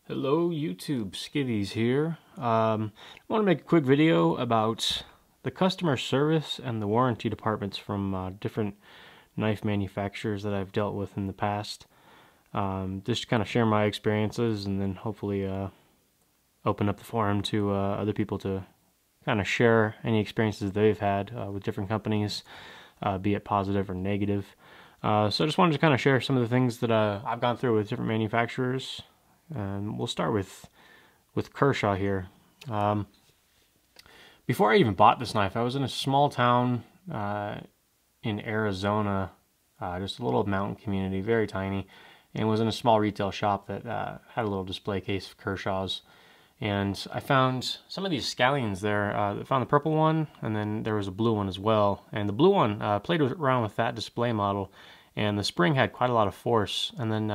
Hello YouTube, Skivvies here. I want to make a quick video about the customer service and the warranty departments from different knife manufacturers that I've dealt with in the past. Just to kind of share my experiences and then hopefully open up the forum to other people to kind of share any experiences they've had with different companies, be it positive or negative. So I just wanted to kind of share some of the things that I've gone through with different manufacturers. We'll start with Kershaw here. Before I even bought this knife, I was in a small town in Arizona, just a little mountain community, very tiny, and was in a small retail shop that had a little display case of Kershaw's. And I found some of these scallions there. I found the purple one, and then there was a blue one as well. And the blue one, played around with that display model, and the spring had quite a lot of force. And then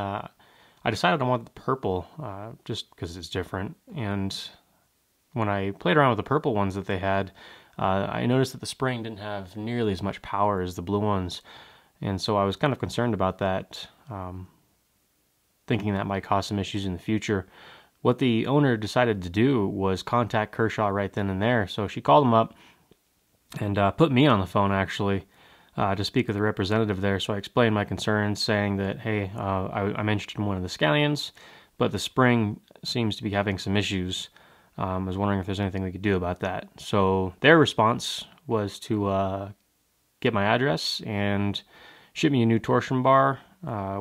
I decided I want the purple, just because it's different. And when I played around with the purple ones that they had, I noticed that the spring didn't have nearly as much power as the blue ones. And so I was kind of concerned about that, thinking that might cause some issues in the future. What the owner decided to do was contact Kershaw right then and there. So she called him up and put me on the phone, actually, to speak with the representative there. So I explained my concerns, saying that, hey, I'm interested in one of the scallions, but the spring seems to be having some issues. I was wondering if there's anything we could do about that. So their response was to get my address and ship me a new torsion bar,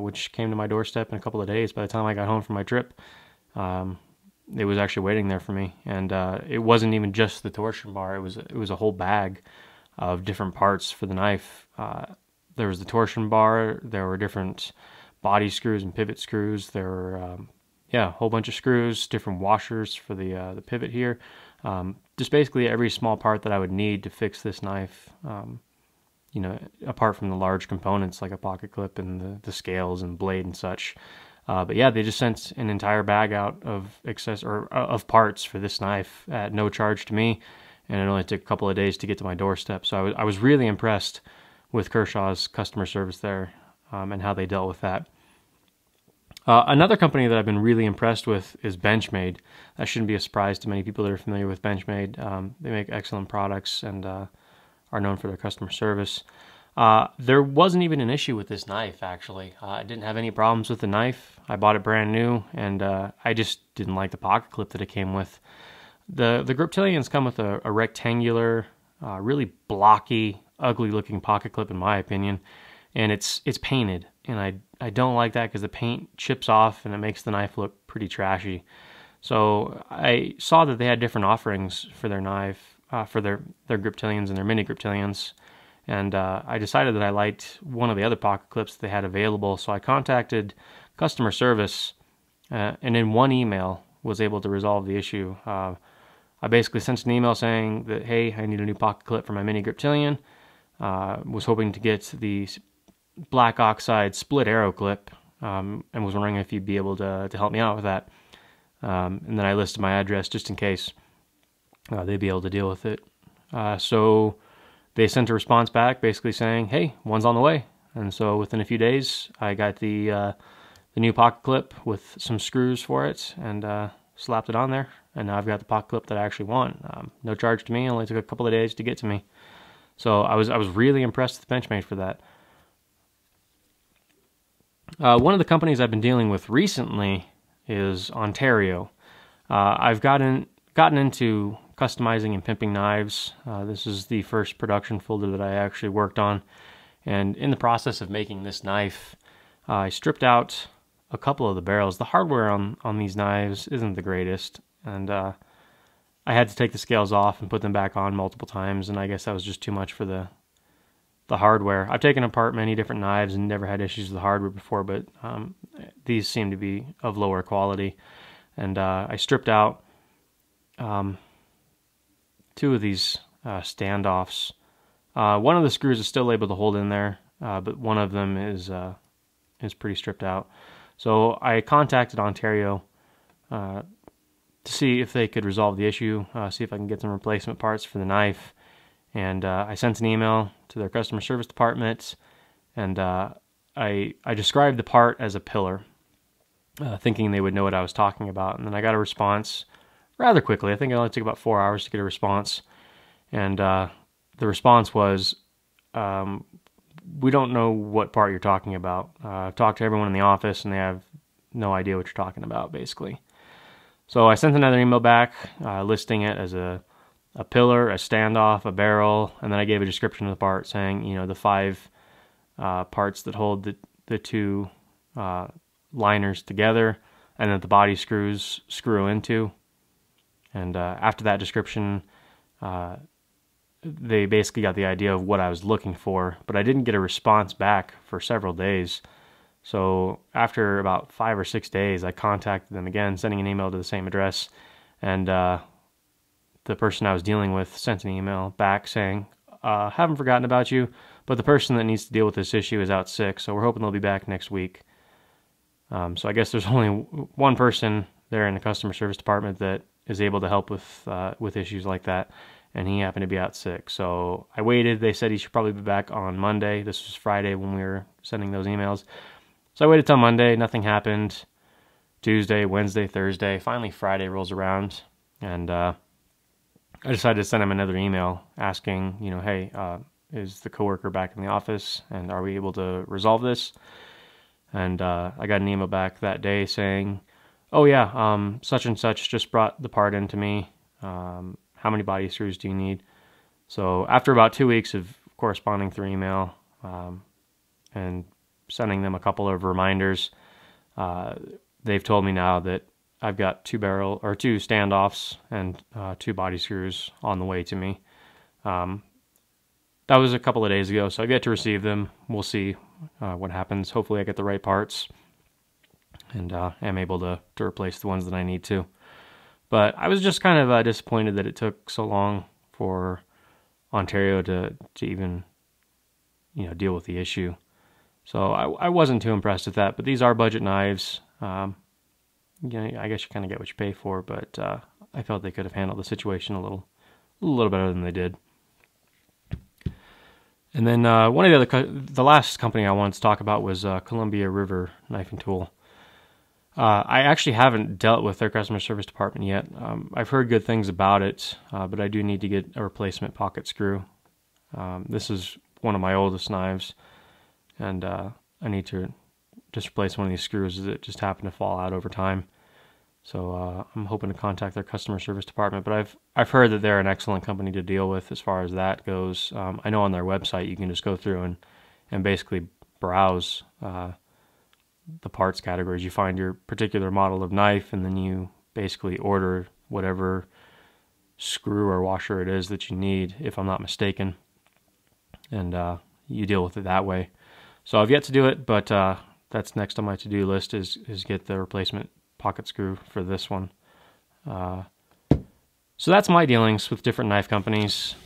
which came to my doorstep in a couple of days. By the time I got home from my trip, it was actually waiting there for me. And it wasn't even just the torsion bar. It was a whole bag of different parts for the knife. There was the torsion bar, there were different body screws and pivot screws, there were a whole bunch of screws, different washers for the pivot here. Just basically every small part that I would need to fix this knife, apart from the large components like a pocket clip and the scales and blade and such. But yeah, they just sent an entire bag out of of parts for this knife at no charge to me, and it only took a couple of days to get to my doorstep. So I was really impressed with Kershaw's customer service there, and how they dealt with that. Another company that I've been really impressed with is Benchmade. That shouldn't be a surprise to many people that are familiar with Benchmade. They make excellent products and are known for their customer service. There wasn't even an issue with this knife, actually. I didn't have any problems with the knife. I bought it brand new, and I just didn't like the pocket clip that it came with. The Griptilians come with a rectangular, really blocky, ugly-looking pocket clip, in my opinion, and it's painted, and I don't like that because the paint chips off and it makes the knife look pretty trashy. So I saw that they had different offerings for their knife, for their Griptilians and their mini Griptilians. And I decided that I liked one of the other pocket clips they had available, so I contacted customer service, and in one email was able to resolve the issue. I basically sent an email saying that, hey, I need a new pocket clip for my mini Griptilian. Was hoping to get the black oxide split arrow clip, and was wondering if you'd be able to help me out with that. And then I listed my address just in case they'd be able to deal with it. So they sent a response back basically saying, hey, one's on the way. And so within a few days, I got the new pocket clip with some screws for it and slapped it on there. And now I've got the pocket clip that I actually want. No charge to me, only took a couple of days to get to me. So I was really impressed with Benchmade for that. One of the companies I've been dealing with recently is Ontario. I've gotten into customizing and pimping knives. This is the first production folder that I actually worked on. And in the process of making this knife, I stripped out a couple of the barrels. The hardware on these knives isn't the greatest, and I had to take the scales off and put them back on multiple times, and I guess that was just too much for the hardware. I've taken apart many different knives and never had issues with the hardware before, but these seem to be of lower quality. And I stripped out two of these standoffs. One of the screws is still able to hold in there, but one of them is pretty stripped out. So I contacted Ontario to see if they could resolve the issue, see if I can get some replacement parts for the knife. And I sent an email to their customer service department, and I described the part as a pillar. thinking they would know what I was talking about. And then I got a response rather quickly. I think it only took about 4 hours to get a response. And the response was, we don't know what part you're talking about. I've talked to everyone in the office, and they have no idea what you're talking about, basically. So I sent another email back listing it as a pillar, a standoff, a barrel, and then I gave a description of the part saying, the 5 parts that hold the 2 liners together, and that the body screws screw into. And after that description, they basically got the idea of what I was looking for, but I didn't get a response back for several days. So after about 5 or 6 days, I contacted them again, sending an email to the same address, and the person I was dealing with sent an email back saying, haven't forgotten about you, but the person that needs to deal with this issue is out sick, so we're hoping they'll be back next week. So I guess there's only one person there in the customer service department that is able to help with issues like that, and he happened to be out sick. So I waited. They said he should probably be back on Monday. This was Friday when we were sending those emails. So I waited till Monday. Nothing happened. Tuesday, Wednesday, Thursday. Finally, Friday rolls around, and I decided to send him another email asking, hey, is the coworker back in the office, and are we able to resolve this? And I got an email back that day saying, oh yeah, such and such just brought the part in to me. How many body screws do you need? So after about 2 weeks of corresponding through email and sending them a couple of reminders, they've told me now that I've got 2 standoffs and 2 body screws on the way to me. That was a couple of days ago, so I've yet to receive them. We'll see what happens. Hopefully I get the right parts and am able to replace the ones that I need to. But I was just kind of disappointed that it took so long for Ontario to even deal with the issue. So I wasn't too impressed with that. But these are budget knives. I guess you kind of get what you pay for. But I felt they could have handled the situation a little better than they did. And then one of the last company I wanted to talk about was Columbia River Knife and Tool. I actually haven't dealt with their customer service department yet. I've heard good things about it, but I do need to get a replacement pocket screw. This is one of my oldest knives, and I need to just replace one of these screws that just happened to fall out over time. So I'm hoping to contact their customer service department, but I've heard that they're an excellent company to deal with as far as that goes. I know on their website you can just go through and basically browse the parts categories. You find your particular model of knife, and then you basically order whatever screw or washer it is that you need, if I'm not mistaken, and you deal with it that way. So I've yet to do it, but that's next on my to-do list is get the replacement pocket screw for this one. So that's my dealings with different knife companies.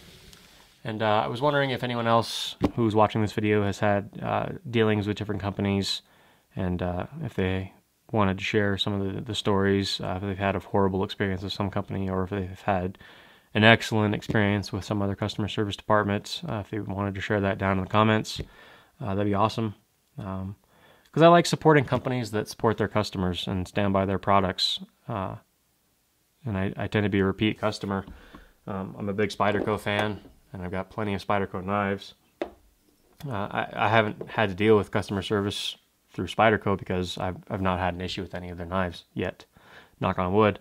And I was wondering if anyone else who's watching this video has had dealings with different companies, and if they wanted to share some of the stories, if they've had a horrible experience with some company, or if they've had an excellent experience with some other customer service department. If they wanted to share that down in the comments, that'd be awesome. Because I like supporting companies that support their customers and stand by their products. And I tend to be a repeat customer. I'm a big Spyderco fan, and I've got plenty of Spyderco knives. I haven't had to deal with customer service through Spyderco because I've not had an issue with any of their knives yet, knock on wood.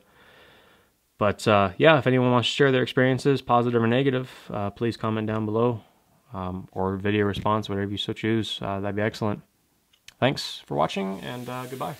But yeah, if anyone wants to share their experiences, positive or negative, please comment down below, or video response, whatever you so choose. That'd be excellent. Thanks for watching, and goodbye.